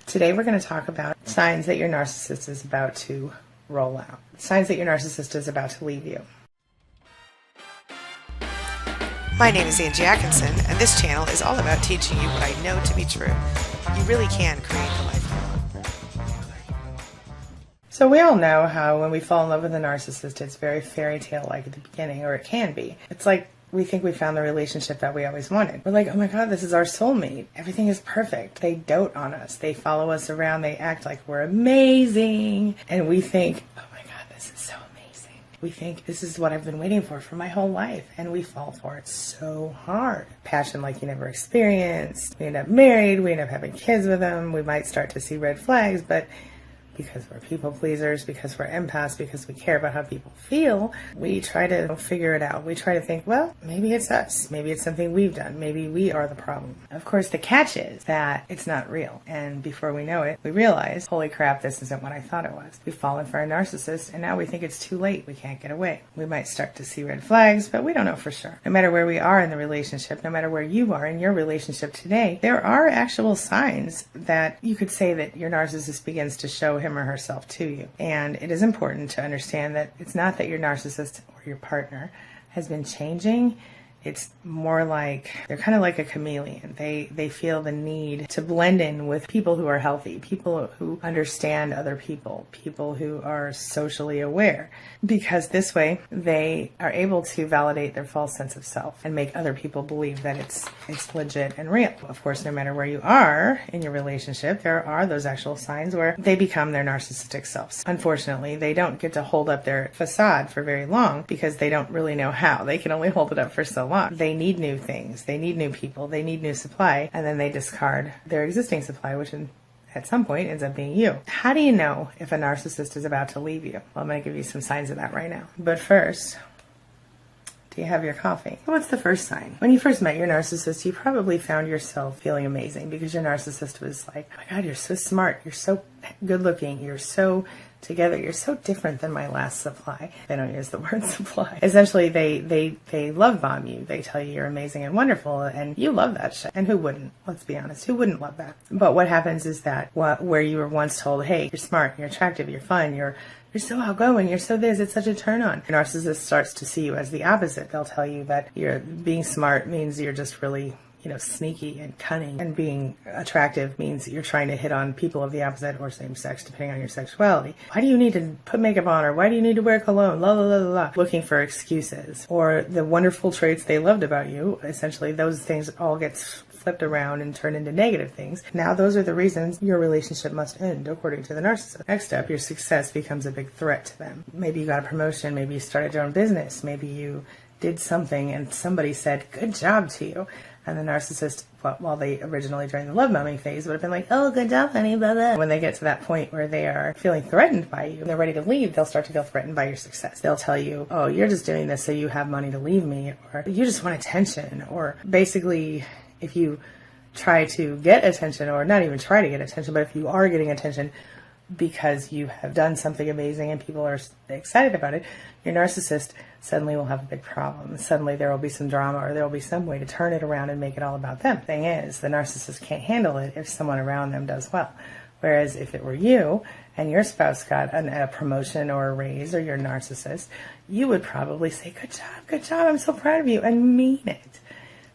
Today we're going to talk about signs that your narcissist is about to roll out. Signs that your narcissist is about to leave you. My name is Angie Atkinson, and this channel is all about teaching you what I know to be true. You really can create the life you want. So we all know how when we fall in love with a narcissist, it's very fairy tale-like at the beginning, or it can be. It's like we think we found the relationship that we always wanted. We're like, oh my God, this is our soulmate. Everything is perfect. They dote on us. They follow us around. They act like we're amazing. And we think, oh my God, this is so amazing. We think this is what I've been waiting for my whole life. And we fall for it so hard. Passion like you never experienced. We end up married. We end up having kids with them. We might start to see red flags, but because we're people pleasers, because we're empaths, because we care about how people feel, we try to figure it out. We try to think, well, maybe it's us. Maybe it's something we've done. Maybe we are the problem. Of course, the catch is that it's not real. And before we know it, we realize, holy crap, this isn't what I thought it was. We've fallen for a narcissist, and now we think it's too late. We can't get away. We might start to see red flags, but we don't know for sure. No matter where we are in the relationship, no matter where you are in your relationship today, there are actual signs that you could say that your narcissist begins to show him or herself to you. And it is important to understand that it's not that your narcissist or your partner has been changing. It's more like they're kind of like a chameleon. They feel the need to blend in with people who are healthy, people who understand other people, people who are socially aware, because this way they are able to validate their false sense of self and make other people believe that it's legit and real. Of course, no matter where you are in your relationship, there are those actual signs where they become their narcissistic selves. Unfortunately, they don't get to hold up their facade for very long because they don't really know how. They can only hold it up for so long. They need new things. They need new people. They need new supply. And then they discard their existing supply, which at some point ends up being you. How do you know if a narcissist is about to leave you? Well, I'm going to give you some signs of that right now. But first, do you have your coffee? What's the first sign? When you first met your narcissist, you probably found yourself feeling amazing because your narcissist was like, oh my God, you're so smart. You're so good looking. You're so together. You're so different than my last supply. They don't use the word supply. Essentially, they love bomb you. They tell you you're amazing and wonderful, and you love that shit. And who wouldn't? Let's be honest. Who wouldn't love that? But what happens is that where you were once told, hey, you're smart, you're attractive, you're fun, you're so outgoing, you're so this, it's such a turn on. Your narcissist starts to see you as the opposite. They'll tell you that you're being smart means you're just really sneaky and cunning, and being attractive means you're trying to hit on people of the opposite or same sex, depending on your sexuality. Why do you need to put makeup on, or why do you need to wear cologne? La la la la la. Looking for excuses, or the wonderful traits they loved about you. Essentially, those things all get flipped around and turned into negative things. Now, those are the reasons your relationship must end, according to the narcissist. Next up, your success becomes a big threat to them. Maybe you got a promotion. Maybe you started your own business. Maybe you did something and somebody said, good job to you. And the narcissist, while they originally during the love bombing phase would have been like, oh, good job, honey, blah, blah. When they get to that point where they are feeling threatened by you and they're ready to leave, they'll start to feel threatened by your success. They'll tell you, oh, you're just doing this so you have money to leave me, or you just want attention. Or basically, if you try to get attention, or not even try to get attention, but if you are getting attention because you have done something amazing and people are excited about it, your narcissist suddenly will have a big problem. Suddenly there will be some drama, or there will be some way to turn it around and make it all about them. Thing is, the narcissist can't handle it if someone around them does well. Whereas if it were you and your spouse got a promotion or a raise, or your narcissist, you would probably say, good job, I'm so proud of you, and mean it.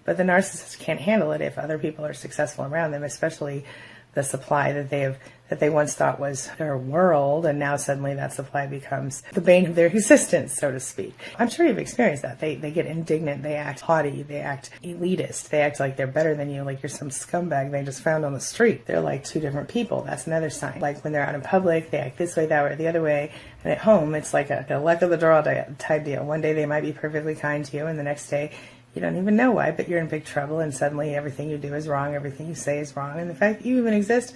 But the narcissist can't handle it if other people are successful around them, especially the supply that they once thought was their world, and now suddenly that supply becomes the bane of their existence, so to speak. I'm sure you've experienced that. They get indignant, they act haughty, they act elitist, they act like they're better than you, like you're some scumbag they just found on the street. They're like two different people. That's another sign. Like when they're out in public, they act this way, that way, the other way, and at home, it's like a luck of the draw type deal. One day they might be perfectly kind to you, and the next day you don't even know why, but you're in big trouble, and suddenly everything you do is wrong, everything you say is wrong, and the fact that you even exist,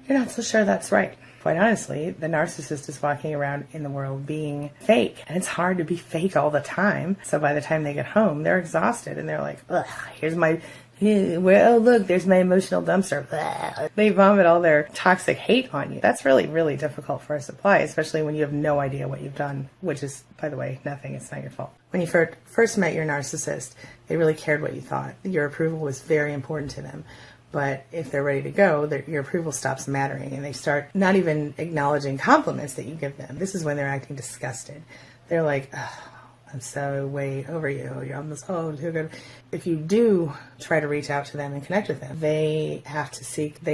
you're not so sure that's right. Quite honestly, the narcissist is walking around in the world being fake, and it's hard to be fake all the time. So by the time they get home, they're exhausted, and they're like, ugh, here's my well, look, there's my emotional dumpster. Blah. They vomit all their toxic hate on you. That's really, really difficult for a supply, especially when you have no idea what you've done, which is, by the way, nothing. It's not your fault. When you first met your narcissist, they really cared what you thought. Your approval was very important to them. But if they're ready to go, your approval stops mattering, and they start not even acknowledging compliments that you give them. This is when they're acting disgusted. They're like, oh, I'm so way over you. You're almost, oh, too good. If you do try to reach out to them and connect with them, they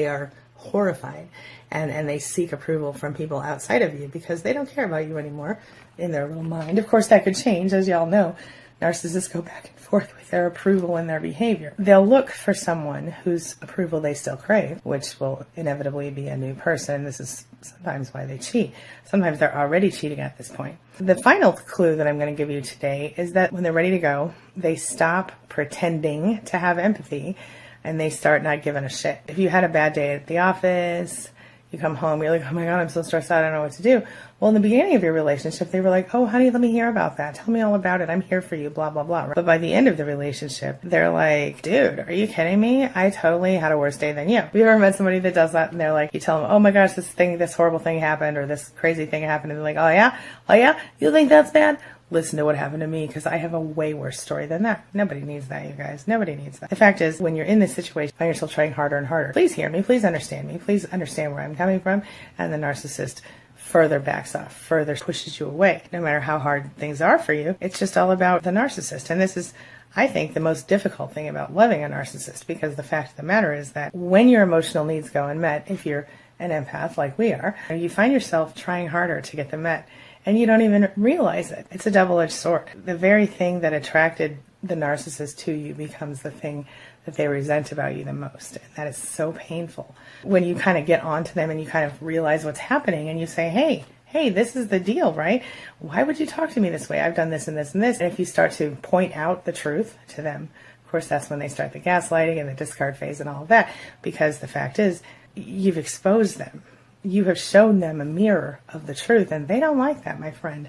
are horrified, and they seek approval from people outside of you because they don't care about you anymore in their little mind. Of course, that could change, as y'all know. Narcissists go back and forth with their approval and their behavior. They'll look for someone whose approval they still crave, which will inevitably be a new person. This is sometimes why they cheat. Sometimes they're already cheating at this point. The final clue that I'm going to give you today is that when they're ready to go, they stop pretending to have empathy and they start not giving a shit. If you had a bad day at the office, you come home, you're like, oh my God, I'm so stressed out, I don't know what to do. Well, in the beginning of your relationship, they were like, oh, honey, let me hear about that. Tell me all about it. I'm here for you, blah, blah, blah. But by the end of the relationship, they're like, dude, are you kidding me? I totally had a worse day than you. Have you ever met somebody that does that? And they're like, you tell them, oh my gosh, this horrible thing happened, or this crazy thing happened. And they're like, oh yeah? You think that's bad? Listen to what happened to me, because I have a way worse story than that. Nobody needs that, you guys. Nobody needs that. The fact is, when you're in this situation, find yourself trying harder and harder. Please hear me. Please understand me. Please understand where I'm coming from. And the narcissist further backs off, further pushes you away. No matter how hard things are for you, it's just all about the narcissist. And this is, I think, the most difficult thing about loving a narcissist, because the fact of the matter is that when your emotional needs go unmet, if you're an empath like we are, you find yourself trying harder to get them met. And you don't even realize it. It's a double-edged sword. The very thing that attracted the narcissist to you becomes the thing that they resent about you the most. And that is so painful. When you kind of get onto them and you kind of realize what's happening and you say, hey, this is the deal, right? Why would you talk to me this way? I've done this and this and this. And if you start to point out the truth to them, of course, that's when they start the gaslighting and the discard phase and all of that. Because the fact is, you've exposed them. You have shown them a mirror of the truth, and they don't like that, my friend.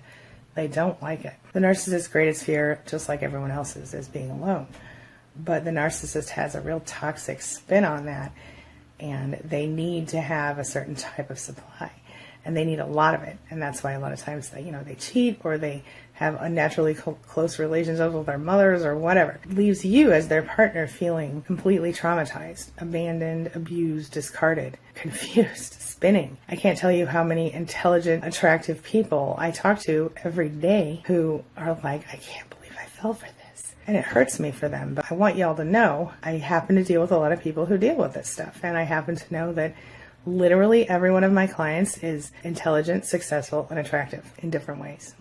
They don't like it. The narcissist's greatest fear, just like everyone else's, is being alone. But the narcissist has a real toxic spin on that, and they need to have a certain type of supply, and they need a lot of it. And that's why a lot of times they cheat, or they have unnaturally close relationships with their mothers or whatever. It leaves you as their partner feeling completely traumatized, abandoned, abused, discarded, confused, spinning. I can't tell you how many intelligent, attractive people I talk to every day who are like, I can't believe I fell for this. And it hurts me for them. But I want y'all to know, I happen to deal with a lot of people who deal with this stuff. And I happen to know that literally every one of my clients is intelligent, successful, and attractive in different ways.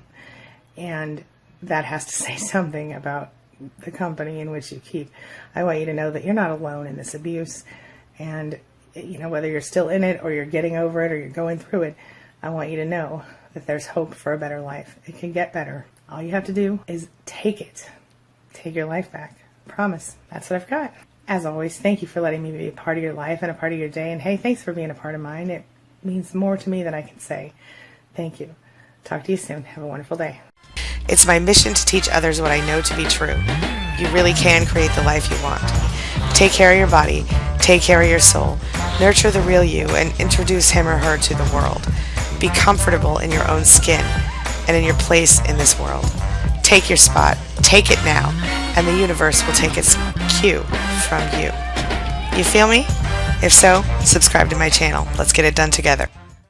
And that has to say something about the company in which you keep. I want you to know that you're not alone in this abuse. And, whether you're still in it or you're getting over it or you're going through it, I want you to know that there's hope for a better life. It can get better. All you have to do is take it. Take your life back. I promise. That's what I've got. As always, thank you for letting me be a part of your life and a part of your day. And hey, thanks for being a part of mine. It means more to me than I can say. Thank you. Talk to you soon. Have a wonderful day. It's my mission to teach others what I know to be true. You really can create the life you want. Take care of your body, take care of your soul, nurture the real you, and introduce him or her to the world. Be comfortable in your own skin and in your place in this world. Take your spot, take it now, and the universe will take its cue from you. You feel me? If so, subscribe to my channel. Let's get it done together.